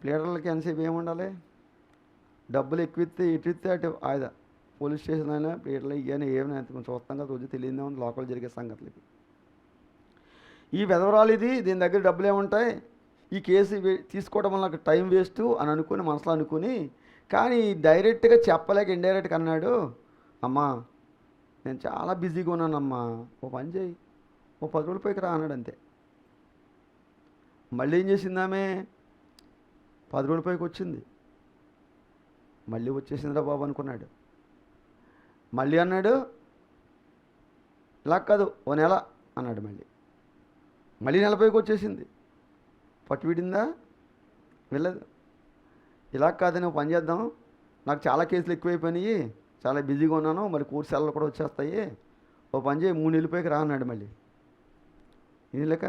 ప్లేడర్లకి ఎంతసేపు ఏముండాలి? డబ్బులు ఎక్కువిస్తే ఇటు అటు ఆయన పోలీస్ స్టేషన్ అయినా ప్లేడర్లు ఇవన్నీ ఏమైనా కొంచెం చూస్తాం కదా, రోజు తెలియదే ఉంది లోకల్ జరిగే సంగతులకి. ఈ వెధవరాలు ఇది, దీని దగ్గర డబ్బులు ఏముంటాయి, ఈ కేసు తీసుకోవడం వల్ల నాకు టైం వేస్ట్ అని అనుకుని మనసులో అనుకుని, కానీ డైరెక్ట్గా చెప్పలేక ఇండైరెక్ట్గా అన్నాడు, అమ్మా నేను చాలా బిజీగా ఉన్నానమ్మా, ఓ పని చేయి, ఓ 10 రోజుల పైకి రా అన్నాడు అంతే. మళ్ళీ ఏం చేసిందామే, 10 రోజుల పైకి వచ్చింది. మళ్ళీ వచ్చేసిందిరా బాబు అనుకున్నాడు. మళ్ళీ అన్నాడు, ఇలా కాదు ఓ నెల అన్నాడు. మళ్ళీ నెల పైకి వచ్చేసింది. పట్టు విడిందా? వెళ్ళదు. ఇలా కాదని ఓ పని చేద్దాం, నాకు చాలా కేసులు ఎక్కువైపోయినాయి, చాలా బిజీగా ఉన్నాను, మరి కోర్టు సెలవులు కూడా వచ్చేస్తాయి, ఓ పని చేయి 3 నెలల పైకి రా అన్నాడు. మళ్ళీ ఇది లేక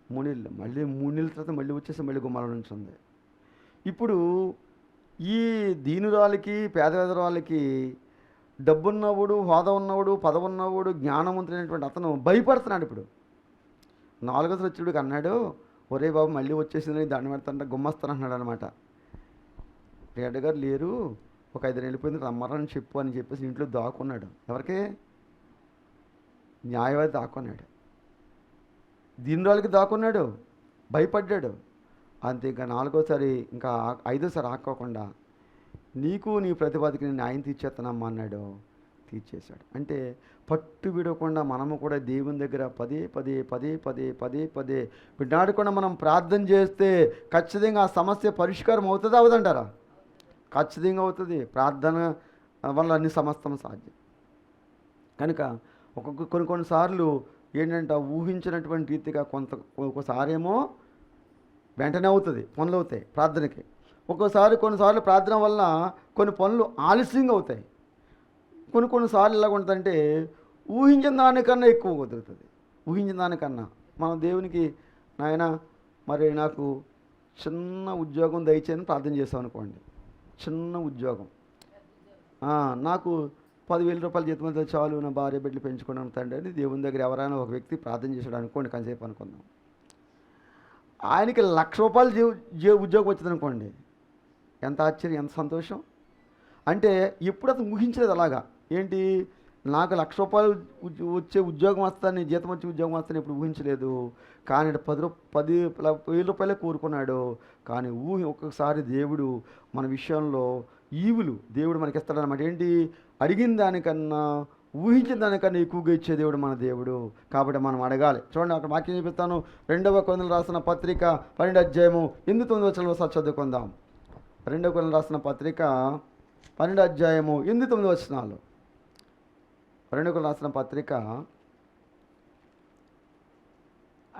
3 నెలలు, మళ్ళీ 3 నెలల తర్వాత మళ్ళీ వచ్చేసి మళ్ళీ గుమ్మాల నుంచి ఉంది. ఇప్పుడు ఈ దీనురాలకి పేదవాళ్ళకి డబ్బున్నవాడు, హోదా ఉన్నవాడు, పదవి ఉన్నవాడు, జ్ఞానవంతుడైనటువంటి అతను భయపడుతున్నాడు. ఇప్పుడు 4వ వచ్చేవాడికి అన్నాడు, ఒరే బాబు మళ్ళీ వచ్చేసిందని దండ పెడతానంటే గుమ్మస్తాను అన్నాడు అనమాట. రెడ్డి గారు లేరు, ఒక 5 నెలలు వెళ్ళిపోయింది రమ్మరని చెప్పు అని చెప్పేసి ఇంట్లో దాక్కున్నాడు. ఎవరికి? న్యాయవాది దాక్కున్నాడు, దీనురాలకి దాక్కున్నాడు, భయపడ్డాడు. అంతే. ఇంకా 4వసారి, ఇంకా 5వసారి ఆక్కోకుండా నీకు నీ ప్రతిపాదికి నేను న్యాయం తీర్చేస్తానమ్మా అన్నాడు. తీర్చేశాడు. అంటే పట్టు విడకుండా మనము కూడా దేవుని దగ్గర పదే పదే పదే పదే పదే పదే వినాడకుండా మనం ప్రార్థన చేస్తే ఖచ్చితంగా ఆ సమస్య పరిష్కారం అవుతుందా అవదంటారా? ఖచ్చితంగా అవుతుంది. ప్రార్థన వల్ల అన్ని సమస్తం సాధ్యం. కనుక కొన్నిసార్లు ఏంటంటే ఊహించినటువంటి రీతిగా ఒక్కోసారేమో వెంటనే అవుతుంది, పనులు అవుతాయి ప్రార్థనకి. కొన్నిసార్లు ప్రార్థన వల్ల కొన్ని పనులు ఆలస్యంగా అవుతాయి. కొన్నిసార్లు ఎలా ఉంటుందంటే ఊహించిన దానికన్నా ఎక్కువ కుదురుతుంది. ఊహించిన దానికన్నా మనం దేవునికి, నాయన మరి నాకు చిన్న ఉద్యోగం దయచేయని ప్రార్థన చేస్తాం అనుకోండి, చిన్న ఉద్యోగం, నాకు 10,000 రూపాయలు జీతం అయితే చాలు, నా భార్య బిడ్డలు పెంచుకుని తండ్రి అని దేవుని దగ్గర ఎవరైనా ఒక వ్యక్తి ప్రార్థన చేశాడు అనుకోండి, కాసేపు అనుకుందాం. ఆయనకి 1,00,000 రూపాయలు ఉద్యోగం వచ్చింది అనుకోండి, ఎంత ఆశ్చర్యం, ఎంత సంతోషం. అంటే ఎప్పుడు అతను ఊహించలేదు అలాగా. ఏంటి, నాకు 1,00,000 రూపాయలు వచ్చే ఉద్యోగం వస్తాను, జీతం వచ్చే ఉద్యోగం వస్తాను ఎప్పుడు ఊహించలేదు. కానీ 10,000 రూపాయలే కోరుకున్నాడు. కానీ ఒక్కొక్కసారి దేవుడు మన విషయంలో ఈవులు దేవుడు మనకి ఇస్తాడనమాట. ఏంటి, అడిగిన దానికన్నా ఊహించిన దానికన్నా ఎక్కువగా ఇచ్చే దేవుడు మన దేవుడు. కాబట్టి మనం అడగాలి. చూడండి, అక్కడ వాక్యం చూపిస్తాను. 2వ కొరింథీయులకు రాసిన పత్రిక 12వ అధ్యాయము 8-9 వచనాలు ఒకసారి చదువుకుందాం. 2వ కొరింథీయులకు రాసిన పత్రిక 12వ అధ్యాయము 8-9 వచనాలు. 2వ కొరింథీయులకు రాసిన పత్రిక.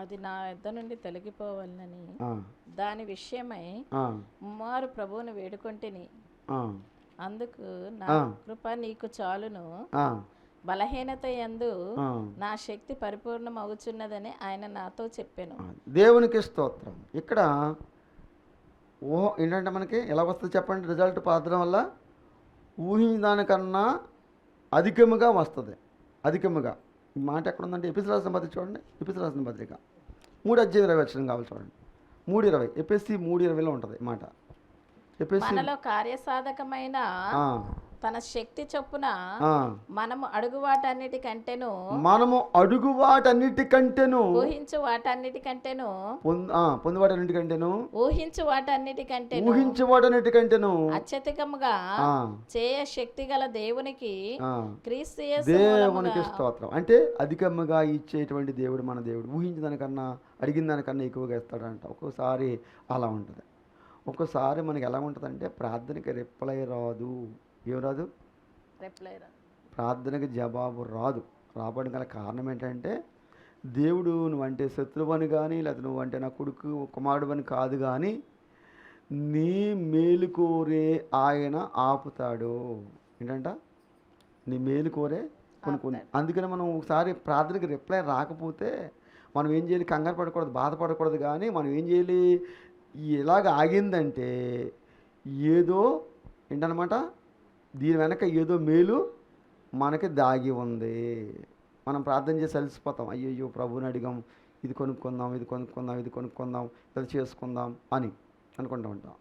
అది నా యొద్ద నుండి తొలగిపోవాలని దాని విషయమై మారు ప్రభువుని వేడుకొంటిని, అందుకు నా కృప నీకు చాలును, బలహీనత యందు నా శక్తి పరిపూర్ణమవుచున్నదని ఆయన నాతో చెప్పాను. దేవునికి స్తోత్రం. ఇక్కడ ఏంటంటే మనకి ఎలా వస్తుంది చెప్పండి రిజల్ట్? ప్రార్థన వల్ల ఊహించిన దానికన్నా అధికముగా వస్తుంది. అధికముగా ఈ మాట ఎక్కడ ఉందంటే ఎపిసి రాసిన పత్రిక చూడండి. ఎపిసి రాసిన పత్రిక 3:20 కావాలి చూడండి. 3:20 ఎపిసి 3:20లో ఉంటుంది మాట. మనలో కార్యసాధకమైన తన శక్తి చొప్పున మనము అడుగు వాటన్నిటికంటేను ఊహించు వాటన్నిటికంటేను అత్యధికముగా చేయ శక్తి గల దేవునికి క్రీస్తు యేసు దేవునికి స్తోత్రం. అంటే అధికముగా ఇచ్చేటువంటి దేవుడు మన దేవుడు. ఊహించిన దానికన్నా అడిగిన దానికన్నా ఎక్కువగా ఇస్తాడంట. ఒక్కోసారి అలా ఉంటుంది. ఒక్కోసారి మనకి ఎలా ఉంటుందంటే ప్రార్థనకి రిప్లై రాదు. ఏం రాదు? రిప్లై రాదు. ప్రార్థనకి జవాబు రాదు. రాబడిన గల కారణం ఏంటంటే దేవుడు నువ్వంటే శత్రువని కానీ, లేకపోతే నువ్వంటే నా కొడుకు కుమారుడు అని కాదు, కానీ నీ మేలు కోరే ఆయన ఆపుతాడు. ఏంటంట? నీ మేలు కోరే కొన్ని. అందుకని మనం ఒకసారి ప్రార్థనకి రిప్లై రాకపోతే మనం ఏం చేయాలి? కంగారు పడకూడదు, బాధపడకూడదు. కానీ మనం ఏం చేయాలి? ఇలాగ ఆగిందంటే ఏదో ఏంటనమాట, దీని వెనక ఏదో మేలు మనకి దాగి ఉంది. మనం ప్రార్థన చేసి అలసిపోతాం, అయ్యయ్యో ప్రభువుని అడిగాం, ఇది కొనుక్కుందాం, ఇది కొనుక్కుందాం, ఇది కొనుక్కుందాం, ఇది చేసుకుందాం అని. అనుకుంటూ ఉంటాం.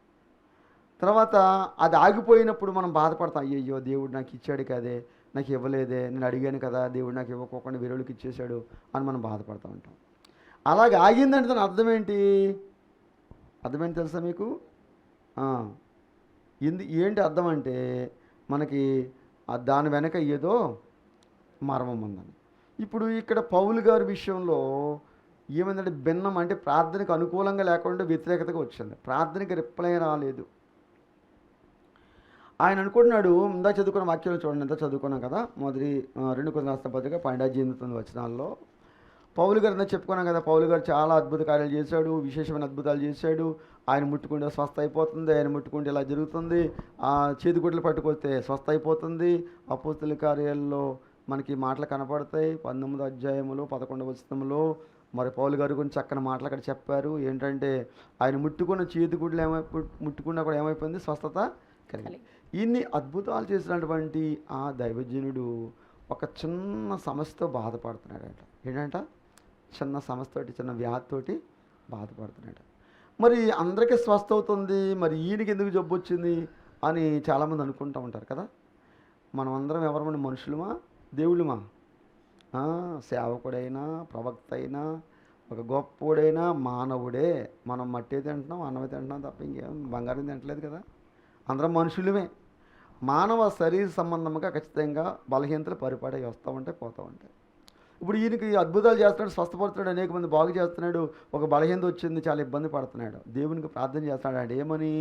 తర్వాత అది ఆగిపోయినప్పుడు మనం బాధపడతాం, అయ్యయ్యో దేవుడు నాకు ఇచ్చాడు కదే, నాకు ఇవ్వలేదే, నేను అడిగాను కదా దేవుడు నాకు ఇవ్వకోకుండా వేరేళ్ళకి ఇచ్చేశాడు అని మనం బాధపడుతూ ఉంటాం. అలాగే ఆగిందంటే దాని అర్థం ఏంటి? అర్థమేంటి తెలుసా మీకు? ఏంటి అర్థం అంటే మనకి దాని వెనక ఏదో మర్మం ఉందని. ఇప్పుడు ఇక్కడ పౌలు గారి విషయంలో ఏమైందంటే భిన్నం అంటే ప్రార్థనకు అనుకూలంగా లేకుండా వ్యతిరేకతగా వచ్చింది. ప్రార్థనకి రిప్లై రాలేదు. ఆయన అనుకుంటున్నాడు, ఇందా చదువుకున్న వాక్యాలు చూడండి, ఎంత చదువుకున్నాం కదా, మొదటి 2 కొరింథీయులకు రాసిన పత్రిక 12 వచనాల్లో పౌలు గారు అంతా చెప్పుకున్నాం కదా, పౌలు గారు చాలా అద్భుత కార్యాలు చేశాడు, విశేషమైన అద్భుతాలు చేశాడు. ఆయన ముట్టుకుంటే స్వస్థ అయిపోతుంది, ఆయన ముట్టుకుంటే ఇలా జరుగుతుంది, చేతిగుడ్లు పట్టుకొస్తే స్వస్థ అయిపోతుంది. అపోస్తలుల కార్యాల్లో మనకి మాటలు కనపడతాయి. 19వ అధ్యాయంలో 11వ వచనంలో మరి పౌలు గారి గురించి చక్కని మాటలు అక్కడ చెప్పారు. ఏంటంటే ఆయన ముట్టుకున్న చేతిగుడ్లు ముట్టుకున్నా కూడా ఏమైపోయింది? స్వస్థత కలిగింది. ఇన్ని అద్భుతాలు చేసినటువంటి ఆ దైవజనుడు ఒక చిన్న సమస్యతో బాధపడుతున్నాడట. ఏంటంట? చిన్న సమస్యతోటి, చిన్న వ్యాధితోటి బాధపడుతున్నాడు. మరి అందరికీ స్వస్థ అవుతుంది, మరి ఈయనకి ఎందుకు జబ్బు వచ్చింది అని చాలామంది అనుకుంటూ ఉంటారు కదా. మనం అందరం ఎవరమైనా మనుషులమా దేవుళ్ళమా? సేవకుడైనా ప్రవక్త అయినా ఒక గొప్పోడైనా మానవుడే. మనం మట్టి తింటున్నాం, అన్నమే తింటున్నాం తప్ప ఇంకేం బంగారం తింటలేదు కదా. అందరం మనుషులమే. మానవ శరీర సంబంధంగా ఖచ్చితంగా బలహీనతలు పరిపాడై వస్తూ ఉంటాయి, పోతూ ఉంటాయి. ఇప్పుడు ఈయనకి అద్భుతాలు చేస్తున్నాడు, స్వస్థపడుతున్నాడు, అనేక మంది బాగు చేస్తున్నాడు. ఒక బలహీనత వచ్చింది, చాలా ఇబ్బంది పడుతున్నాడు. దేవునికి ప్రార్థన చేస్తున్నాడు. అంటే ఏమని?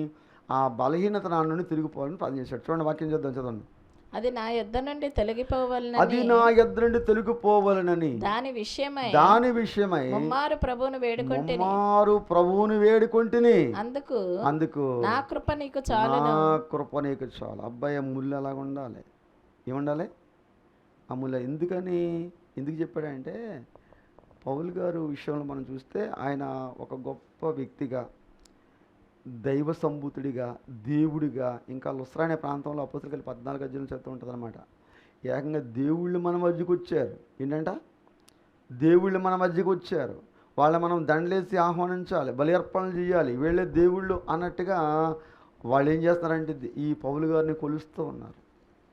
ఆ బలహీనత నా నుండి తిరిగిపోవాలని ప్రార్థన చేశాడు. చూడండి వాక్యం చదవండి. అది నా యొద్ద నుండి తొలగిపోవాలని, అది నా యొద్ద నుండి తొలగిపోవాలనని, దాని విషయమై ముమ్మారు ప్రభువును వేడుకొంటిని. అందుకు నా కృప నీకు చాలును. చాలు. అబ్బాయి ముళ్ళు అలాగ ఉండాలి. ఏముండాలి? ఆ ముళ్ళు ఎందుకు చెప్పాడంటే పౌలు గారు విషయంలో మనం చూస్తే ఆయన ఒక గొప్ప వ్యక్తిగా, దైవ సంభూతుడిగా, దేవుడిగా, ఇంకా లుస్త్రా అనే ప్రాంతంలో అపోస్తలుల 14 అధ్యాయం చెప్తూ ఉంటుంది అనమాట. ఏకంగా దేవుళ్ళు మన మధ్యకు వచ్చారు. ఏంటంట? దేవుళ్ళు మన మధ్యకు వచ్చారు. వాళ్ళని మనం దండలేసి ఆహ్వానించాలి, బలి అర్పణలు చేయాలి, వీళ్ళే దేవుళ్ళు అన్నట్టుగా వాళ్ళు ఏం చేస్తున్నారంటే ఈ పౌలు గారిని కొలుస్తూ ఉన్నారు,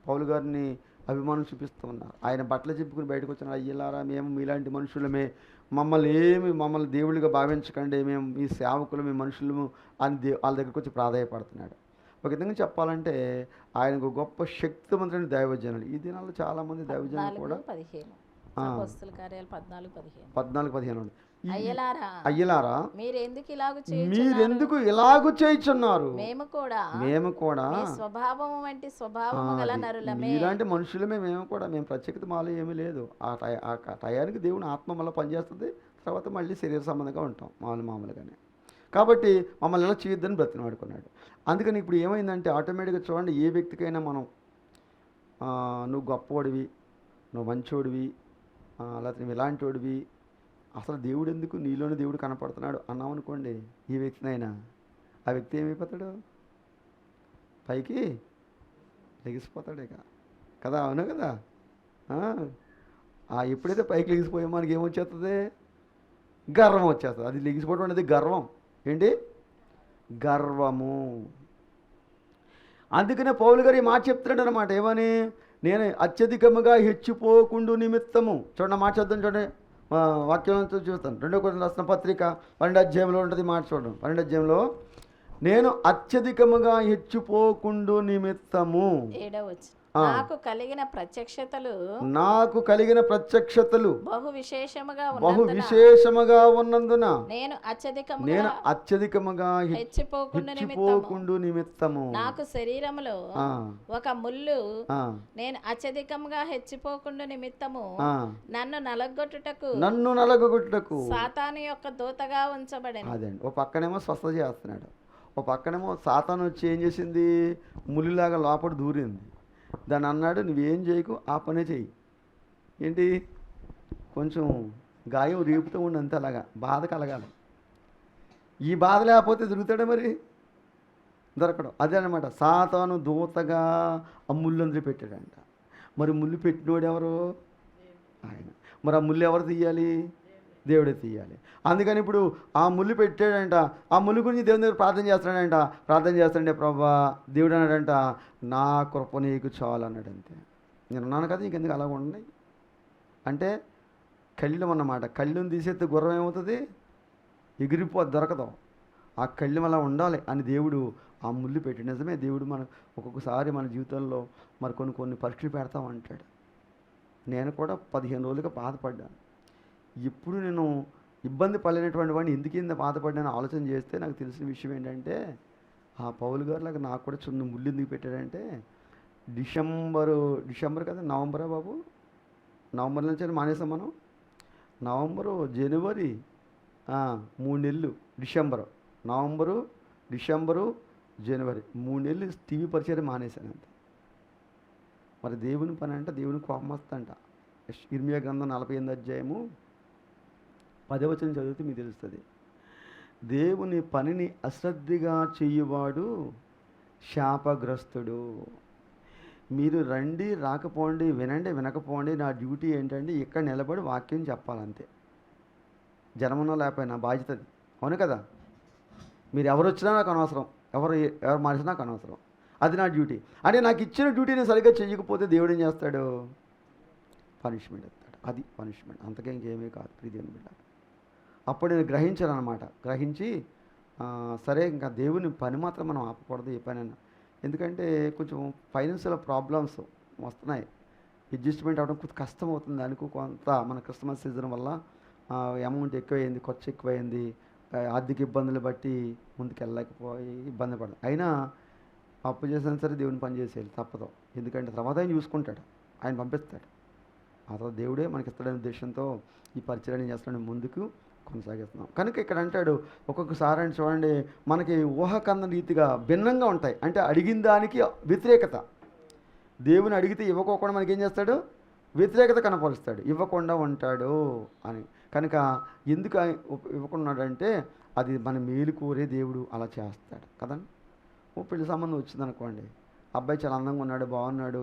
పౌలు గారిని అభిమానం చూపిస్తూ ఉన్నారు. ఆయన బట్టలు చెప్పుకుని బయటకు వచ్చిన, అయ్యలారా మేము మీలాంటి మనుషులమే, మమ్మల్ని దేవుడిగా భావించకండి, మేము మీ సేవకులు, మీ మనుషులము అని వాళ్ళ దగ్గరికి వచ్చి ప్రాధాయపడుతున్నాడు. ఒక విధంగా చెప్పాలంటే ఆయనకు గొప్ప శక్తివంతుడైన దైవజనులు. ఈ దినాల్లో చాలామంది దైవజనులు కూడా 14-15 అయ్యలారా మీరెందుకు ఇలాగు చేయుచున్నారు? మేము కూడా మీలాంటి మనుషులమే, మేము ప్రత్యేకత మాలో ఏమీ లేదు. ఆ టయానికి దేవుని ఆత్మ మళ్ళీ పనిచేస్తుంది, తర్వాత మళ్ళీ శరీర సంబంధంగా ఉంటాం మామూలుగానే. కాబట్టి మమ్మల్ని ఎలా చేయొద్దని బ్రతిమాడుకున్నాడు. అందుకని ఇప్పుడు ఏమైందంటే ఆటోమేటిక్గా చూడండి, ఏ వ్యక్తికైనా మనం నువ్వు గొప్పవాడివి, నువ్వు మంచోడివి, లేకపోతే నువ్వు ఇలాంటి వాడివి, అసలు దేవుడు ఎందుకు, నీలోనే దేవుడు కనపడుతున్నాడు అన్నాం అనుకోండి, ఈ వ్యక్తినైనా, ఆ వ్యక్తి ఏమైపోతాడు? పైకి లెగిసిపోతాడు ఇక కదా. అవును కదా. ఎప్పుడైతే పైకి లెగిసిపోయా మనకి ఏమొచ్చేస్తుంది? గర్వం వచ్చేస్తుంది. అది లెగిసిపోవడం అనేది గర్వం. ఏంటి? గర్వము. అందుకనే పౌలు గారు ఈ మాట చెప్తున్నాడు అనమాట. ఏమని? నేను అత్యధికముగా హెచ్చిపోకుండు నిమిత్తము. చూడండి మాట చూద్దాం, చూడండి వాక్యంతో చూస్తాను. 2 కొరింథీయులకు రాసిన పత్రిక 12వ అధ్యాయంలో ఉంటుంది మాట చూడండి. 12వ అధ్యాయంలో నేను అత్యధికముగా హెచ్చిపోకుండు నిమిత్తము నాకు కలిగిన ప్రత్యక్షతలు బహు విశేషముగా ఉన్నందున నేను అత్యధికముగా హెచ్చిపోకుండు నిమిత్తము నాకు శరీరములో ఒక ముళ్ళు నేను అత్యధికముగా హెచ్చిపోకుండు నిమిత్తము నన్ను నలగొట్టుటకు సాతాను యొక్క దూతగా ఉంచబడెను. అదండి. ఓ పక్కనేమో స్వస్థత చేస్తున్నాడు, ఓ పక్కనేమో సాతాను వచ్చి ఏం చేసింది? ముళ్ళులాగా లోపల దూరింది. దాన్ని అన్నాడు, నువ్వేం చేయకు, ఆ పనే చెయ్యి. ఏంటి? కొంచెం గాయం రేపుతూ ఉండి అంతే, అలాగా బాధ కలగాలి. ఈ బాధ లేకపోతే దొరుకుతాడే మరి? దొరకడం. అదే అనమాట. సాతాను దూతగా ఆ ముళ్ళందరూ పెట్టాడంట. మరి ముళ్ళు పెట్టినోడు ఎవరు? ఆయన. మరి ఆ ముళ్ళు ఎవరు తీయాలి? దేవుడే తీయాలి. అందుకని ఇప్పుడు ఆ ముళ్ళు పెట్టాడంట, ఆ ముళ్ళు గురించి దేవుని దగ్గర ప్రార్థన చేస్తాడంటే ప్రభా దేవుడు అన్నాడంట, నా కృప నీకు చాలు అన్నాడు. అంతే. నేను ఉన్నాను కదా, ఇంకెందుకు అలా ఉండండి అంటే కళ్ళెం అన్నమాట. కళ్ళెం తీసేస్తే గుర్రం ఏమవుతుంది? ఎగిరిపోద్ది, దొరకదు. ఆ కళ్ళెం అలా ఉండాలి అని దేవుడు ఆ ముళ్ళు పెట్టి. నిజమే, దేవుడు మన ఒక్కొక్కసారి మన జీవితంలో మరి కొన్ని పరీక్షలు పెడతామంటాడు. నేను కూడా 15 రోజులుగా బాధపడ్డాను. ఇప్పుడు నేను ఇబ్బంది పడలేనటువంటి వాడిని ఎందుకు ఇంత బాధపడ్డాను ఆలోచన చేస్తే నాకు తెలిసిన విషయం ఏంటంటే, ఆ పౌలు గారిలాగా నాకు కూడా చిన్న ముళ్ళు ఎందుకు పెట్టాడంటే, డిసెంబర్ కదా, నవంబరా బాబు, నవంబర్ నుంచి మానేసాం మనం. నవంబరు, జనవరి, 3 నెలలు, నవంబరు, డిసెంబరు, జనవరి 3 నెలలు టీవీ పరిచయం మానేశాను అంతే. మరి దేవుని పని అంటే దేవుని కోపం వస్తుందంట. ఇర్మియా గ్రంథం 48 అధ్యాయము 10వ వచనం చదివితే మీకు తెలుస్తుంది. దేవుని పనిని అశ్రద్ధగా చెయ్యువాడు శాపగ్రస్తుడు. మీరు రండి, రాకపోండి, వినండి, వినకపోండి, నా డ్యూటీ ఏంటంటే ఇక్కడ నిలబడి వాక్యం చెప్పాలంతే. జనమన్నా లేకపోయినా బాధ్యత అది. అవును కదా? మీరు ఎవరు వచ్చినా నాకు అనవసరం, ఎవరు మార్చినా నాకు అనవసరం, అది నా డ్యూటీ. అంటే నాకు ఇచ్చిన డ్యూటీని సరిగ్గా చేయకపోతే దేవుడు ఏం చేస్తాడు? పనిష్మెంట్ ఇస్తాడు. అది పనిష్మెంట్, అంతకే ఇంకేమీ కాదు. ప్రియదేవుని బిడ్డ, అప్పుడు నేను గ్రహించాను అనమాట. గ్రహించి సరే ఇంకా దేవుని పని మాత్రం మనం ఆపకూడదు ఏ పనైనా. ఎందుకంటే కొంచెం ఫైనాన్షియల్ ప్రాబ్లమ్స్ వస్తున్నాయి, అడ్జస్ట్మెంట్ అవ్వడం కొంచెం కష్టం అవుతుంది. అనుకో కొంత మన క్రిస్మస్ సీజన్ వల్ల అమౌంట్ ఎక్కువైంది, ఖర్చు ఎక్కువైంది, ఆర్థిక ఇబ్బందులు బట్టి ముందుకు వెళ్ళలేకపోయి ఇబ్బంది పడదు. అయినా అప్పు చేసినా సరే దేవుని పని చేసేయాలి, తప్పదు. ఎందుకంటే తర్వాత ఆయన చూసుకుంటాడు, ఆయన పంపిస్తాడు. ఆ తర్వాత దేవుడే మనకి ఇస్తాడనే ఉద్దేశంతో ఈ పరిచయాన్ని చేస్తాడని ముందుకు కొనసాగిస్తున్నాం. కనుక ఇక్కడ అంటాడు, ఒక్కొక్కసారి అంటే చూడండి, మనకి ఊహకంద రీతిగా భిన్నంగా ఉంటాయి. అంటే అడిగిన దానికి వ్యతిరేకత. దేవుని అడిగితే ఇవ్వకోకుండా మనకి ఏం చేస్తాడు? వ్యతిరేకత కనపరుస్తాడు, ఇవ్వకుండా ఉంటాడు అని. కనుక ఎందుకు ఇవ్వకున్నాడంటే అది మన మేలు కోరే దేవుడు అలా చేస్తాడు కదండి. ఓ పెళ్లి సంబంధం వచ్చిందనుకోండి, అబ్బాయి చాలా అందంగా ఉన్నాడు, బాగున్నాడు,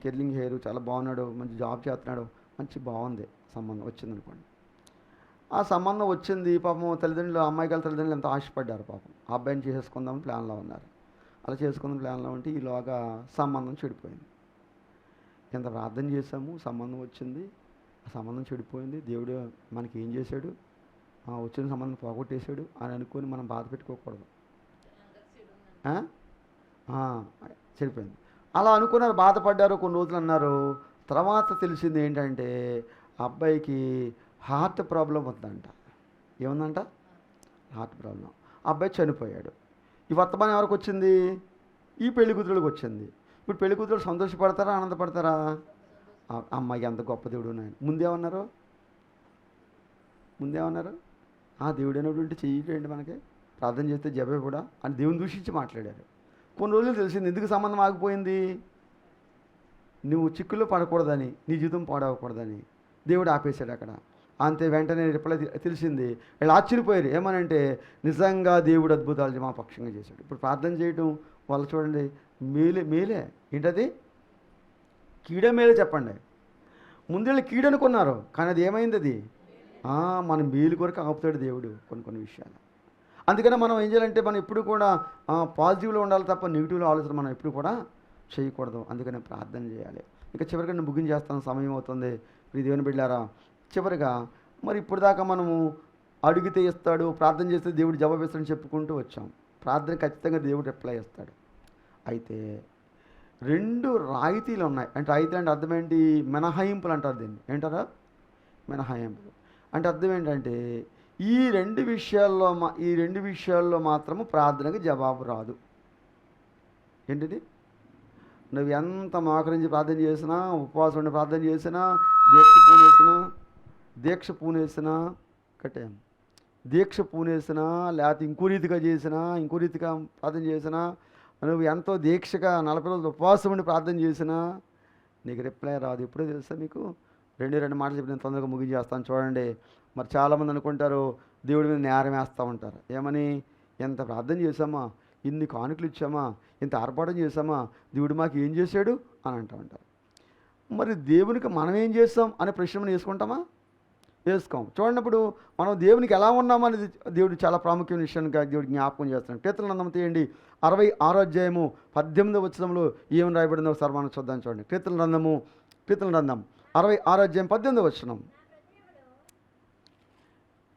కెర్లింగ్ హెయిర్ చాలా బాగున్నాడు, మంచి జాబ్ చేస్తున్నాడు, మంచి బాగుంది, సంబంధం వచ్చిందనుకోండి. ఆ సంబంధం వచ్చింది, పాపం తల్లిదండ్రులు, అమ్మాయి గారి తల్లిదండ్రులు ఎంత ఆశపడ్డారు పాపం. ఆ అబ్బాయిని చేసుకుందామని ప్లాన్లో ఉన్నారు. అలా చేసుకుందాం ప్లాన్లో ఉంటే ఈలోగా సంబంధం చెడిపోయింది. ఎంత ప్రార్థన చేశాము, సంబంధం వచ్చింది, ఆ సంబంధం చెడిపోయింది. దేవుడు మనకి ఏం చేశాడు? వచ్చిన సంబంధం పోగొట్టేశాడు అని అనుకొని మనం బాధ పెట్టుకోకూడదు. చెడిపోయింది అలా అనుకున్నారు, బాధపడ్డారు, కొన్ని రోజులు అన్నారు. తర్వాత తెలిసింది ఏంటంటే అబ్బాయికి హార్ట్ ప్రాబ్లం ఉందంట. ఏముందంట? Heart problem. అబ్బాయి చనిపోయాడు. ఈ వర్తమానం ఎవరికి వచ్చింది? ఈ పెళ్లి కూతురులకు వచ్చింది. ఇప్పుడు పెళ్లి కూతురు సంతోషపడతారా, ఆనందపడతారా? అమ్మాయి ఎంత గొప్ప దేవుడు నాయన. ముందేమన్నారు? దేవుడు అనేటువంటి చెయ్యండి, మనకి ప్రార్థన చేస్తే జపే కూడా అని దేవుని దూషించి మాట్లాడారు. కొన్ని రోజులు తెలిసింది ఎందుకు సంబంధం ఆగిపోయింది. నువ్వు చిక్కుల్లో పడకూడదని, నీ జీవితం పాడవకూడదని దేవుడు ఆపేశాడు అక్కడ. అంతే. వెంటనే రిప్లై తెలిసింది. వీళ్ళు ఆశ్చర్యపోయారు. ఏమనంటే నిజంగా దేవుడు అద్భుతాలు మా పక్షంగా చేశాడు. ఇప్పుడు ప్రార్థన చేయటం వాళ్ళు చూడండి, మేలే. ఏంటది? కీడే మేలే చెప్పండి. ముందేళ్ళు కీడనుకున్నారు, కానీ అది ఏమైంది? అది మన మేలు కొరకు ఆపుతాడు దేవుడు కొన్ని విషయాలు. అందుకనే మనం ఏం చేయాలంటే మనం ఎప్పుడు కూడా పాజిటివ్లో ఉండాలి తప్ప నెగిటివ్లో ఆలోచన మనం ఎప్పుడు కూడా చేయకూడదు. అందుకనే ప్రార్థన చేయాలి. ఇక చివరిగా నేను ముగించి చేస్తాను, సమయం అవుతుంది. ఈ దేవుని బిడ్డారా, చివరిగా మరి ఇప్పుడు దాకా మనము అడిగితే ఇస్తాడు, ప్రార్థన చేస్తే దేవుడు జవాబు ఇస్తాడని చెప్పుకుంటూ వచ్చాం. ప్రార్థన ఖచ్చితంగా దేవుడు రిప్లై ఇస్తాడు. అయితే 2 రాయితీలు ఉన్నాయి. అంటే రాయితీ అంటే అర్థం ఏంటి? మినహాయింపులు అంటారు దీన్ని. ఏంటారా? మినహాయింపులు అంటే అర్థం ఏంటంటే ఈ రెండు విషయాల్లో మాత్రము ప్రార్థనకి జవాబు రాదు. ఏంటిది? నువ్వు ఎంత మోకరించి ప్రార్థన చేసినా, ఉపవాసం ఉండి ప్రార్థన చేసినా, దీక్ష పూనేసినా లేకపోతే ఇంకో రీతిగా ప్రార్థన చేసినా, నువ్వు ఎంతో దీక్షగా 40 రోజులు ఉపవాసం ఉండి ప్రార్థన చేసినా నీకు రిప్లై రాదు. ఎప్పుడో తెలుసా మీకు? 2 మాటలు చెప్పి నేను తొందరగా ముగించేస్తాను చూడండి. మరి చాలామంది అనుకుంటారు దేవుడి మీద నేరం వేస్తూ ఉంటారు. ఏమని? ఎంత ప్రార్థన చేసామా, ఇన్ని కానుకలు ఇచ్చామా, ఇంత ఆర్పాటం చేసామా, దేవుడు మాకు ఏం చేశాడు అని అంటూ ఉంటారు. మరి దేవునికి మనం ఏం చేస్తాం అనే ప్రశ్న మనం వేసుకుంటామా? వేసుకోం. చూడనప్పుడు మనం దేవునికి ఎలా ఉన్నామనేది దేవుడు చాలా ప్రాముఖ్యమైన విషయాన్ని దేవుడు జ్ఞాపకం చేస్తున్నాడు. కీర్తన గ్రంథం తీయండి 66వ అధ్యాయము 18వ వచనంలో ఏమని రాయబడిందో ఒకసారి మనం చూద్దాం. చూడండి కీర్తన గ్రంథం 66వ అధ్యాయం 18వ వచనం.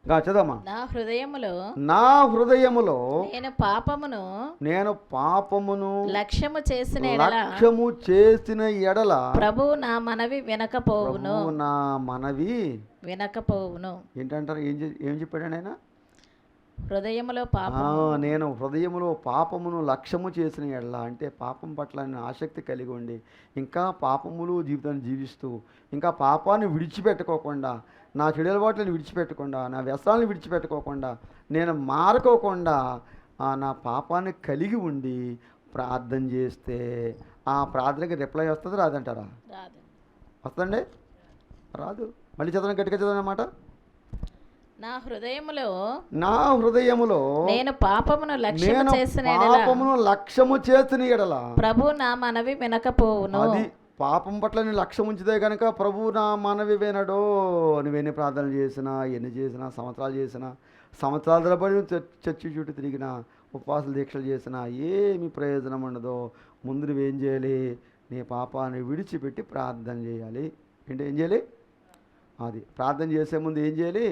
చదవమ్మా. నా హృదయములో నేను పాపమును లక్ష్యము చేసిన ఎడల ప్రభు నా మనవి వినకపోవును. నా మనవి వినకపోవును ఏంటంటారు? ఏం చెప్పాడు ఆయన? నేను హృదయములో పాపమును లక్ష్యము చేసిన ఎడల అంటే పాపం పట్ల ఆసక్తి కలిగి ఉండి ఇంకా పాపములు జీవితాన్ని జీవిస్తూ ఇంకా పాపాన్ని విడిచిపెట్టుకోకుండా, నా చెడు అలవాట్లను విడిచిపెట్టకుండా, నా వ్యసనాలను విడిచిపెట్టుకోకుండా, నేను మారుకోకుండా నా పాపాన్ని కలిగి ఉండి ప్రార్థన చేస్తే ఆ ప్రార్థనకి రిప్లై వస్తుంది రాదంటారా? వస్తుందండి? రాదు. మళ్ళీ చదవడం గట్టిగా చదవడం అన్నమాట. నా హృదయములో నేను పాపమును లక్ష్యము చేసిన ఎడల ప్రభు నా మనవి వినకపోవును. అది పాపం పట్ల నేను లక్ష్యం ఉంచితే కనుక ప్రభు నా మనవి వినడో. నువ్వెన్ని ప్రార్థనలు చేసినా, ఎన్ని చేసినా, సంవత్సరాలు చేసినా, సంవత్సరాల తరబడి చర్చి చుట్టూ తిరిగినా, ఉపవాసాల దీక్షలు చేసినా ఏమి ప్రయోజనం ఉండదో. ముందు నువ్వేం చేయాలి? నీ పాపాన్ని విడిచిపెట్టి ప్రార్థన చేయాలి. ఏం చేయాలి? అది ప్రార్థన చేసే ముందు ఏం చేయాలి?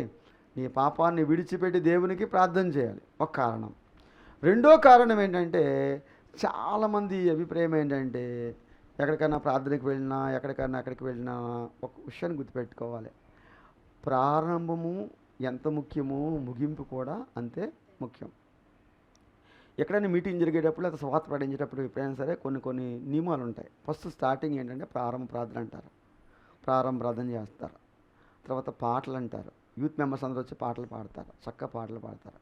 నీ పాపాన్ని విడిచిపెట్టి దేవునికి ప్రార్థన చేయాలి. ఒక కారణం. రెండో కారణం ఏంటంటే, చాలామంది అభిప్రాయం ఏంటంటే, ఎక్కడికైనా ప్రార్థనకి వెళ్ళినా, ఎక్కడికి వెళ్ళినా ఒక విషయాన్ని గుర్తుపెట్టుకోవాలి. ప్రారంభము ఎంత ముఖ్యమో ముగింపు కూడా అంతే ముఖ్యం. ఎక్కడైనా మీటింగ్ జరిగేటప్పుడు లేదా స్వార్థ పడించేటప్పుడు ఎప్పుడైనా సరే కొన్ని నియమాలు ఉంటాయి. ఫస్ట్ స్టార్టింగ్ ఏంటంటే ప్రారంభ ప్రార్థన అంటారు. ప్రారంభ ప్రార్థన చేస్తారు. తర్వాత పాటలు అంటారు. యూత్ మెంబర్స్ అందరూ వచ్చి పాటలు పాడతారు, చక్కగా పాటలు పాడతారు.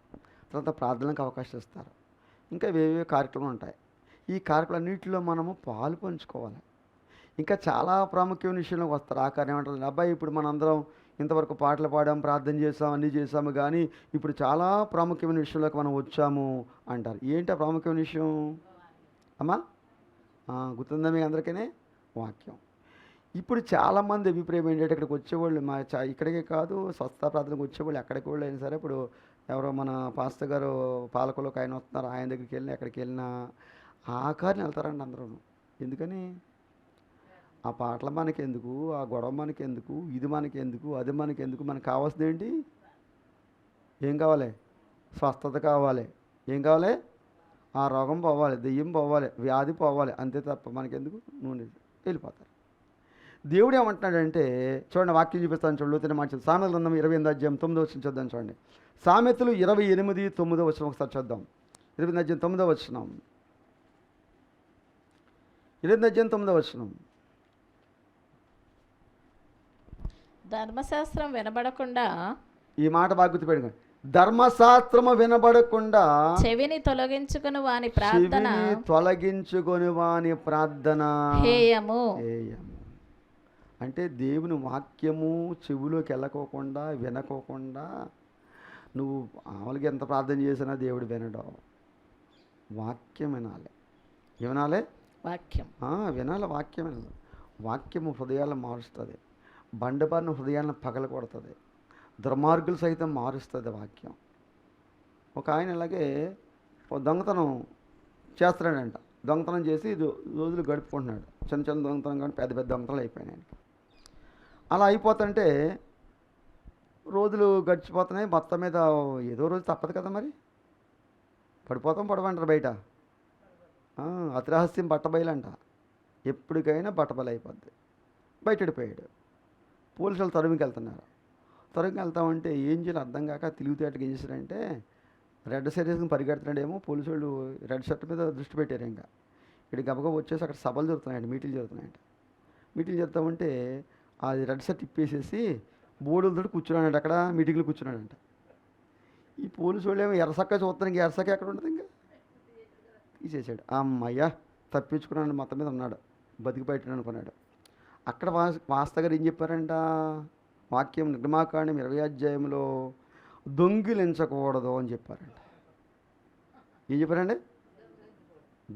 తర్వాత ప్రార్థనలకు అవకాశం ఇస్తారు. ఇంకా వేవే కార్యక్రమాలు ఉంటాయి. ఈ కార్యక్రమాలన్నింటిలో మనము పాలు పంచుకోవాలి. ఇంకా చాలా ప్రాముఖ్యమైన విషయంలోకి వస్తారు. ఆ కార్యం ఏమంటారు? అబ్బాయి, ఇప్పుడు మనందరం ఇంతవరకు పాటలు పాడాం, ప్రార్థన చేసాం, అన్నీ చేసాము, కానీ ఇప్పుడు చాలా ప్రాముఖ్యమైన విషయంలోకి మనం వచ్చాము అంటారు. ఏంటి ఆ ప్రాముఖ్యమైన విషయం అమ్మా? గుర్తుందా మీ అందరికీ? వాక్యం. ఇప్పుడు చాలామంది అభిప్రాయం ఏంటంటే, ఇక్కడికి వచ్చేవాళ్ళు ఇక్కడికే కాదు, స్వస్థ ప్రార్థనకు వచ్చేవాళ్ళు ఎక్కడికి వాళ్ళు అయినా సరే, ఇప్పుడు ఎవరో మన పాస్టర్ గారు పాలకులకు ఆయన వస్తున్నారు, ఆయన దగ్గరికి వెళ్ళినా ఎక్కడికి వెళ్ళినా ఆఖరిని వెళ్తారండి అందరూ. ఎందుకని? ఆ పాటలు మనకెందుకు, ఆ గొడవ మనకెందుకు, ఇది మనకెందుకు, అది మనకెందుకు? మనకు కావాల్సింది ఏంటి? ఏం కావాలి? స్వస్థత కావాలి. ఏం కావాలి? ఆ రోగం పోవాలి, దెయ్యం పోవాలి, వ్యాధి పోవాలి, అంతే తప్ప మనకెందుకు? నూనె వెళ్ళిపోతారు. దేవుడు ఏమంటున్నాడంటే, చూడండి వాక్యం చూపిస్తాను. చూడలేదని మాట. సామెతల గ్రంథం 28వ అధ్యాయం 9వ వచనం చూద్దాం. చూడండి సామెతలు 28:9 వచనం ఒకసారి చూద్దాం. 28వ అధ్యాయం 9వ వచనం. 28వ అధ్యాయం 9వ వచనం. ధర్మశాస్త్రం వినబడకుండా, ఈ మాట బాగా గుర్తుపెట్టుకోండి, ధర్మశాస్త్రము వినబడకుండా చెవిని తొలగించుకుని వాని ప్రార్థన హేయము. అంటే దేవుని వాక్యము చెవులోకి వెళ్ళకోకుండా, వినకోకుండా నువ్వు మామూలుగా ఎంత ప్రార్థన చేసినా దేవుడు వినడం. వాక్యం వినాలి. ఏమనాలి? వాక్యం వినాలి. వాక్యం వినాలి. వాక్యము హృదయాలను మారుస్తుంది. బండబారిన హృదయాలను పగలగొడుతుంది. దుర్మార్గులు సైతం మారుస్తుంది వాక్యం. ఒక ఆయన ఇలాగే దొంగతనం చేస్తున్నాడంట. దొంగతనం చేసి రోజులు గడుపుకుంటున్నాడు. చిన్న చిన్న దొంగతనం కానీ పెద్ద పెద్ద దొంగతనాలు అయిపోయినాయి. అలా అయిపోతుంటే రోజులు గడిచిపోతున్నాయి. మొత్తం మీద ఏదో రోజు తప్పదు కదా, మరి పడిపోతాం బయట. అతిరహస్యం బట్టబయలంట. ఎప్పటికైనా బట్టబయలు అయిపోద్ది. బయటడిపోయాడు. పోలీసులు తరుముకి వెళ్తామంటే ఏం చేయాలి అర్థం కాక తిరుగుతేటకి ఏం చేశారంటే, రెడ్ షర్ట్ వేసుకుని పరిగెడుతున్నాడేమో. పోలీసు వాళ్ళు రెడ్ షర్ట్ మీద దృష్టి పెట్టారు. ఇంకా ఇక్కడ గబగబా వచ్చేసి అక్కడ సభలు జరుగుతున్నాయంట, మీటింగ్లు జరుగుతున్నాయంట. మీటింగ్ చేస్తామంటే అది రెడ్ షర్ట్ ఇప్పేసేసి బోర్డులతో కూర్చున్నాడంట. అక్కడ మీటింగ్లో కూర్చున్నాడంట. ఈ పోలీసు వాళ్ళు ఏమో ఎర్రసక్క చూస్తాను, ఇంకా ఎర్రసక్క ఎక్కడ ఉంటుంది, ఇంకా తీసేసాడు. అమ్మయ్యా తప్పించుకున్నాడు, మొత్తం మీద ఉన్నాడు, బతికిపెట్టాడు అనుకున్నాడు. అక్కడ మాస్టర్ గారు ఏం చెప్పారంట? వాక్యం నిర్మాకాండం 20వ అధ్యాయంలో దొంగిలించకూడదు అని చెప్పారంట. ఏం చెప్పారండి?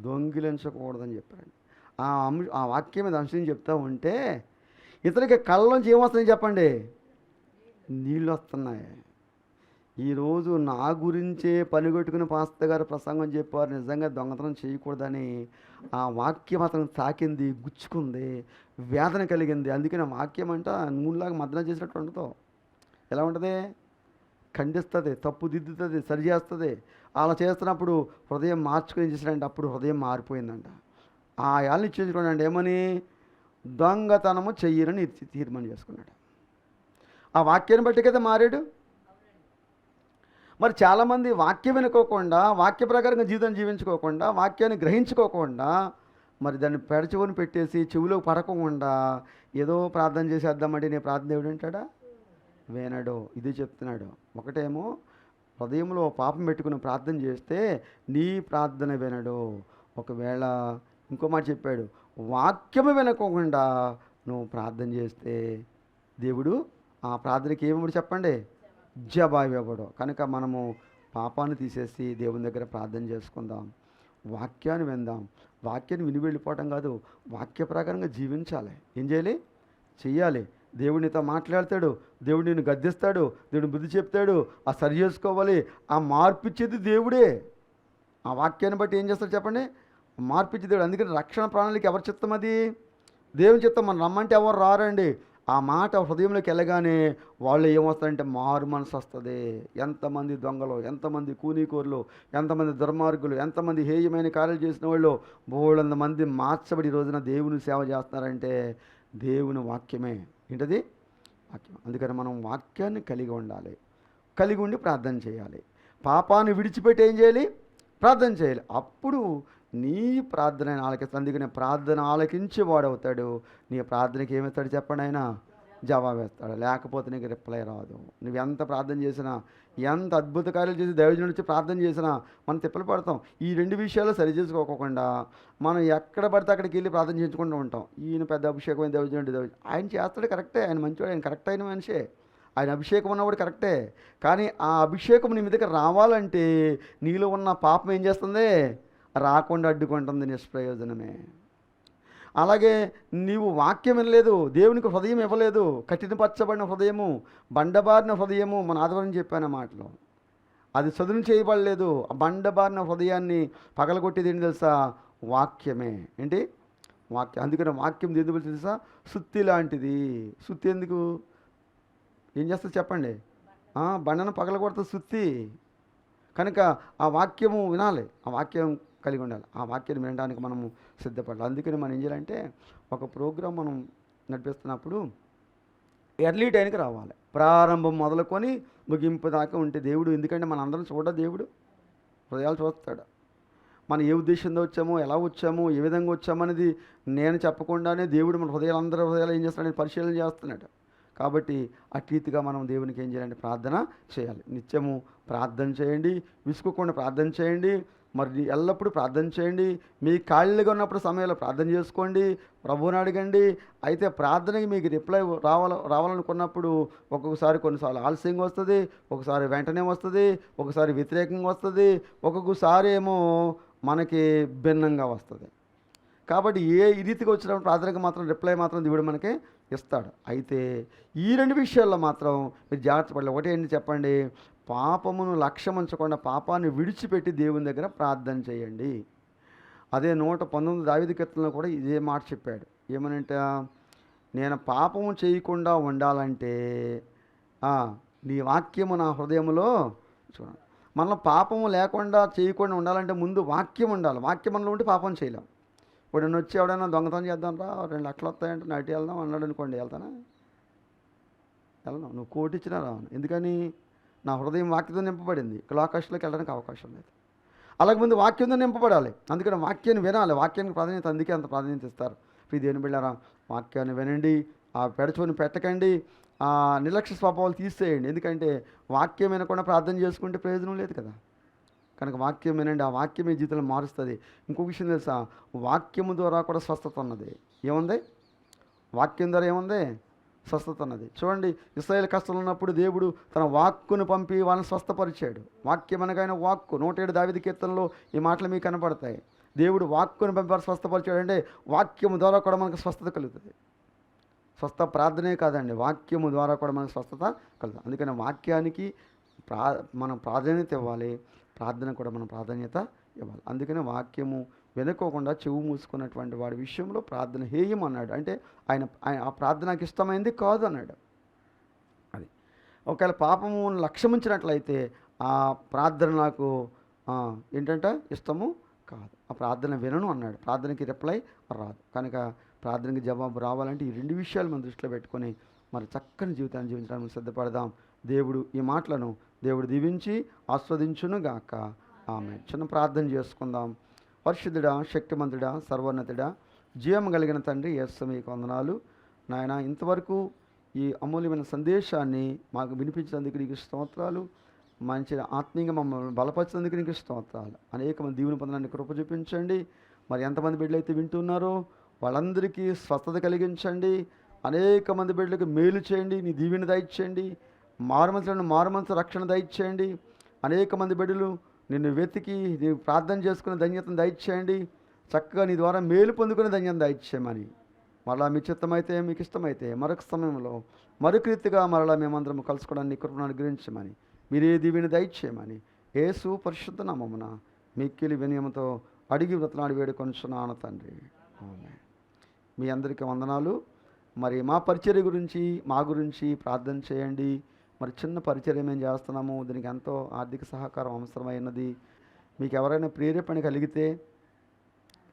దొంగిలించకూడదని చెప్పారండి. ఆ వాక్యం మీద అంశం చెప్తా ఉంటే ఇతనికి కళ్ళలోంచి ఏమొస్తుందని చెప్పండి? నీళ్ళు వస్తున్నాయి. ఈరోజు నా గురించే పనిగొట్టుకుని పాస్టర్ గారు ప్రసంగం చెప్పారు, నిజంగా దొంగతనం చేయకూడదని. ఆ వాక్యం అతను తాకింది, గుచ్చుకుంది, వేదన కలిగింది. అందుకని ఆ వాక్యం అంట నూనెలాగా మద్దన చేసినట్టు ఉండదు. ఎలా ఉంటుంది? ఖండిస్తుంది, తప్పు దిద్దుతుంది, సరి చేస్తుంది. అలా చేస్తున్నప్పుడు హృదయం మార్చుకుని చేసినంటే అప్పుడు హృదయం మారిపోయిందంట. ఆ యాళ్ళని ఇచ్చేసుకోండి ఏమని? దొంగతనము చెయ్యరని తీర్మానం చేసుకున్నాడు. ఆ వాక్యాన్ని బట్టి కదా మారాడు. మరి చాలామంది వాక్యం వినుకోకుండా, వాక్య ప్రకారంగా జీవితం జీవించుకోకుండా, వాక్యాన్ని గ్రహించుకోకుండా, మరి దాన్ని పెడచెవుని పెట్టేసి చెవిలో పడకుండా ఏదో ప్రార్థన చేసేద్దామంటే నీ ప్రార్థన దేవుడు వింటాడా? వినడు. ఇది చెప్తున్నాడు. ఒకటేమో హృదయంలో పాపం పెట్టుకుని ప్రార్థన చేస్తే నీ ప్రార్థన వినడు. ఒకవేళ ఇంకో మాట చెప్పాడు, వాక్యము వినకోకుండా నువ్వు ప్రార్థన చేస్తే దేవుడు ఆ ప్రార్థనకి ఏమివ్వడు చెప్పండి? జవాబు ఇవ్వడు. కనుక మనము పాపాన్ని తీసేసి దేవుని దగ్గర ప్రార్థన చేసుకుందాం, వాక్యాన్ని విందాం. వాక్యాన్ని విని వెళ్ళిపోవటం కాదు, వాక్య ప్రకారంగా జీవించాలి. ఏం చేయాలి? చెయ్యాలి. దేవుడినితో మాట్లాడతాడు, దేవుడు నిన్ను గద్దిస్తాడు, దేవుడు బుద్ధి చెప్తాడు. ఆ సరి చేసుకోవాలి. ఆ మార్పిచ్చేది దేవుడే. ఆ వాక్యాన్ని బట్టి ఏం చేస్తాడు చెప్పండి? మార్పిచ్చి దేవుడు. అందుకని రక్షణ ప్రణాళిక ఎవరి చిత్తం? అది దేవుని చిత్తం. మనం రమ్మంటే ఎవరు రారండి. ఆ మాట హృదయంలోకి వెళ్ళగానే వాళ్ళు ఏమొస్తారంటే మారు మనసు వస్తుంది. ఎంతమంది దొంగలు, ఎంతమంది కూనీకోరులు, ఎంతమంది దుర్మార్గులు, ఎంతమంది హేయమైన కార్యాలు చేసిన వాళ్ళు బోళ్ళంత మంది మార్చబడి ఈ రోజున దేవుని సేవ చేస్తున్నారంటే దేవుని వాక్యమే. ఏంటది? వాక్యం. అందుకని మనం వాక్యాన్ని కలిగి ఉండాలి, కలిగి ఉండి ప్రార్థన చేయాలి. పాపాన్ని విడిచిపెట్టి ఏం చేయాలి? ప్రార్థన చేయాలి. అప్పుడు నీ ప్రార్థన ఆయన ఆలకిస్తాడు. అందుకని ప్రార్థన ఆలకించి వాడవుతాడు. నీ ప్రార్థనకి ఏమిస్తాడు చెప్పండి? ఆయన జవాబు వేస్తాడు. లేకపోతే నీకు రిప్లై రాదు. నువ్వు ఎంత ప్రార్థన చేసినా, ఎంత అద్భుత కార్యాలు చేసి దైవజనుడి నుంచి ప్రార్థన చేసినా మనం తిప్పలు పడతాం. ఈ రెండు విషయాలు సరి చేసుకోకుండా మనం ఎక్కడ పడితే అక్కడికి వెళ్ళి ప్రార్థన చేయించుకుంటూ ఉంటాం. ఈయన పెద్ద అభిషేకమైన దైవజనుడు, ఆయన చేస్తాడు కరెక్టే, ఆయన మంచివాడు, ఆయన కరెక్ట్ అయిన మనిషే, ఆయన అభిషేకం ఉన్నవాడు కరెక్టే. కానీ ఆ అభిషేకం నీ మీదకి రావాలంటే నీలో ఉన్న పాపం ఏం చేస్తుంది? రాకుండా అడ్డుకుంటుంది. నిష్ప్రయోజనమే. అలాగే నీవు వాక్యం వినలేదు, దేవునికి హృదయం ఇవ్వలేదు, కఠినపరచబడిన హృదయము, బండబారిన హృదయము, మన ఆదివారం చెప్పాను మాటలో, అది చదును చేయబడలేదు. ఆ బండబారిన హృదయాన్ని పగలగొట్టేది ఏంటి తెలుసా? వాక్యమే. ఏంటి? వాక్యం. అందుకని వాక్యం ఎందుకు తెలుసా? సుత్తి లాంటిది. సుత్తి ఎందుకు ఏం చేస్తుంది చెప్పండి? బండను పగలగొడుతుంది సుత్తి. కనుక ఆ వాక్యము వినాలి, ఆ వాక్యం కలిగి ఉండాలి, ఆ వాక్యాన్ని వినడానికి మనము సిద్ధపడాలి. అందుకని మనం ఏం చేయాలంటే ఒక ప్రోగ్రాం మనం నడిపిస్తున్నప్పుడు ఎర్లీ టైంకి రావాలి. ప్రారంభం మొదలుకొని ముగింపు దాకా ఉంటే దేవుడు, ఎందుకంటే మన అందరం దేవుడు హృదయాలు చూస్తాడు. మనం ఏ ఉద్దేశంతో వచ్చామో, ఎలా వచ్చామో, ఏ విధంగా వచ్చామనేది నేను చెప్పకుండానే దేవుడు మన హృదయాలు, అందరి హృదయాలు ఏం చేస్తున్నాడు? పరిశీలన చేస్తున్నాడు. కాబట్టి అట్లీతిగా మనం దేవునికి ఏం చేయాలంటే ప్రార్థన చేయాలి. నిత్యము ప్రార్థన చేయండి, విసుక్కోకుండా ప్రార్థన చేయండి, మరి ఎల్లప్పుడూ ప్రార్థన చేయండి. మీ ఖాళీగా ఉన్నప్పుడు సమయంలో ప్రార్థన చేసుకోండి, ప్రభువుని అడగండి. అయితే ప్రార్థనకి మీకు రిప్లై రావాలనుకున్నప్పుడు ఒక్కొక్కసారి కొన్నిసార్లు ఆలస్యంగా వస్తుంది, ఒకసారి వెంటనే వస్తుంది, ఒకసారి వ్యతిరేకంగా వస్తుంది, ఒక్కొక్కసారి ఏమో మనకి భిన్నంగా వస్తుంది. కాబట్టి ఏ రీతిగా వచ్చినప్పుడు ప్రార్థనకు మాత్రం రిప్లై మాత్రం దేవుడు మనకి ఇస్తాడు. అయితే ఈ రెండు విషయాల్లో మాత్రం మీరు జాగ్రత్త పడాలి. ఒకటి ఏంటి చెప్పండి? పాపమును లక్ష్యం ఉంచకుండా పాపాన్ని విడిచిపెట్టి దేవుని దగ్గర ప్రార్థన చేయండి. అదే 119 దావీదు కీర్తనలో కూడా ఇదే మాట చెప్పాడు. ఏమనంటే, నేను పాపము చేయకుండా ఉండాలంటే నీ వాక్యము నా హృదయంలో చూడండి. మనం పాపము లేకుండా చేయకుండా ఉండాలంటే ముందు వాక్యం ఉండాలి. వాక్యం మనలో ఉంటే పాపం చేయలేం. ఇప్పుడు నేను వచ్చి ఎవడైనా దొంగతనం చేద్దాం రా, 2 లక్షలు వస్తాయంటే నటి వెళ్దాం అన్నాడు అనుకోండి, వెళ్తానా? వెళ్ళను. నువ్వు కోటి ఇచ్చినా రాను. ఎందుకని? నా హృదయం వాక్యంతో నింపబడింది. లోకాశలోకి వెళ్ళడానికి అవకాశం లేదు. అలాగే ముందు వాక్యంతో నింపబడాలి. అందుకని వాక్యాన్ని వినాలి, వాక్యానికి ప్రాధాన్యత, అందుకే అంత ప్రాధాన్యత ఇస్తారు. ఇప్పుడు దేవుని బిడ్డారా, వాక్యాన్ని వినండి, ఆ పెడచోని పెట్టకండి, ఆ నిర్లక్ష్య స్వభావాలు తీసేయండి. ఎందుకంటే వాక్యం వినకుండా ప్రార్థన చేసుకుంటే ప్రయోజనం లేదు కదా. కనుక వాక్యం వినండి, ఆ వాక్యం మీ జీవితంలో మారుస్తుంది. ఇంకొక విషయం తెలుసా? వాక్యము ద్వారా కూడా స్వస్థత ఉన్నది. ఏముంది? వాక్యం ద్వారా ఏముంది? స్వస్థత ఉన్నది. చూడండి, ఇశ్రాయేలు కష్టాలు ఉన్నప్పుడు దేవుడు తన వాక్కును పంపి వాళ్ళని స్వస్థపరిచాడు. వాక్యం అనగానే వాక్కు. 107 దావీదు కీర్తనలో ఈ మాటలు మీకు కనపడతాయి. దేవుడు వాక్కును పంపి స్వస్థపరిచాడు. అంటే వాక్యం ద్వారా కూడా మనకు స్వస్థత కలుగుతుంది. స్వస్థ ప్రార్థనే కాదండి, వాక్యము ద్వారా కూడా మనకు స్వస్థత కలుగుతుంది. అందుకని వాక్యానికి మనం ప్రాధాన్యత ఇవ్వాలి, ప్రార్థన కూడా మనం ప్రాధాన్యత ఇవ్వాలి. అందుకని వాక్యము వెనుకోకుండా చెవు మూసుకున్నటువంటి వాడి విషయంలో ప్రార్థన హేయం అన్నాడు. అంటే ఆయన ఆ ప్రార్థనకి ఇష్టమైంది కాదు అన్నాడు. అది ఒకవేళ పాపము లక్ష్యముంచినట్లయితే ఆ ప్రార్థన నాకు ఏంటంటే ఇష్టము కాదు, ఆ ప్రార్థన వినను అన్నాడు. ప్రార్థనకి రిప్లై రాదు. కనుక ప్రార్థనకి జవాబు రావాలంటే ఈ రెండు విషయాలు మనం దృష్టిలో పెట్టుకొని మరి చక్కని జీవితాన్ని జీవించడానికి సిద్ధపడదాం. దేవుడు ఈ మాటలను దేవుడు దీవించి ఆస్వాదించునుగాక. ఆమె చిన్న ప్రార్థన చేసుకుందాం. పరిశుద్ధుడా, శక్తిమంతుడా, సర్వోన్నతుడా, జీవం కలిగిన తండ్రి, యేసు మీకు వందనాలు నాయన. ఇంతవరకు ఈ అమూల్యమైన సందేశాన్ని మాకు వినిపించినందుకు నీకు స్తోత్రాలు. మంచి ఆత్మీయంగా మమ్మల్ని బలపరిచినందుకు నీకు స్తోత్రాలు. అనేక మంది దీవుని పొందడానికి కృప చూపించండి. మరి ఎంతమంది బిడ్డలు అయితే వింటున్నారో వాళ్ళందరికీ స్వస్థత కలిగించండి. అనేక మంది బిడ్డలకు మేలు చేయండి, నీ దీవెన దయచేయండి. మారుమనసు రక్షణ దయచేయండి. అనేక మంది బిడ్డలు నిన్ను వెతికి నీ ప్రార్థన చేసుకునే ధన్యతను దయచేయండి. చక్కగా నీ ద్వారా మేలు పొందుకునే ధన్యత దయచేయమని, మరలా మీ చిత్తమైతే మీకు ఇష్టమైతే మరొక సమయంలో మరొక రీతిగా మరలా మేమందరం కలుసుకోవడానికి కృపను అనుగ్రహించమని, మీరే దీవెని దయచేయమని యేసు పరిశుద్ధ నామమున మిక్కిలి వినయంతో అడిగి వ్రతనాడు వేడుకొనుచున్నాను తండ్రి. ఆమేన్. మీ అందరికీ వందనాలు. మరి మా పరిచర్య గురించి మా గురించి ప్రార్థన చేయండి. మరి చిన్న పరిచర్య మేము చేస్తున్నాము, దీనికి ఎంతో ఆర్థిక సహకారం అవసరమైనది. మీకు ఎవరైనా ప్రేరేపణ కలిగితే,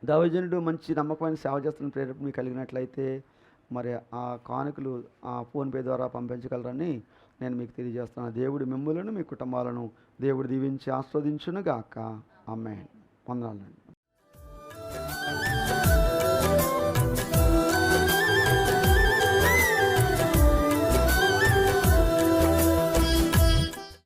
దైవజనుడు మంచి నమ్మకమైన సేవ చేస్తున్న ప్రేరేపణ మీకు కలిగినట్లయితే మరి ఆ కానుకలు ఆ ఫోన్పే ద్వారా పంపించగలరని నేను మీకు తెలియజేస్తున్నాను. దేవుడు మిమ్ములను మీ కుటుంబాలను దేవుడు దీవించి ఆస్వాదించునుగాక. ఆమేన్. వందనాలండి.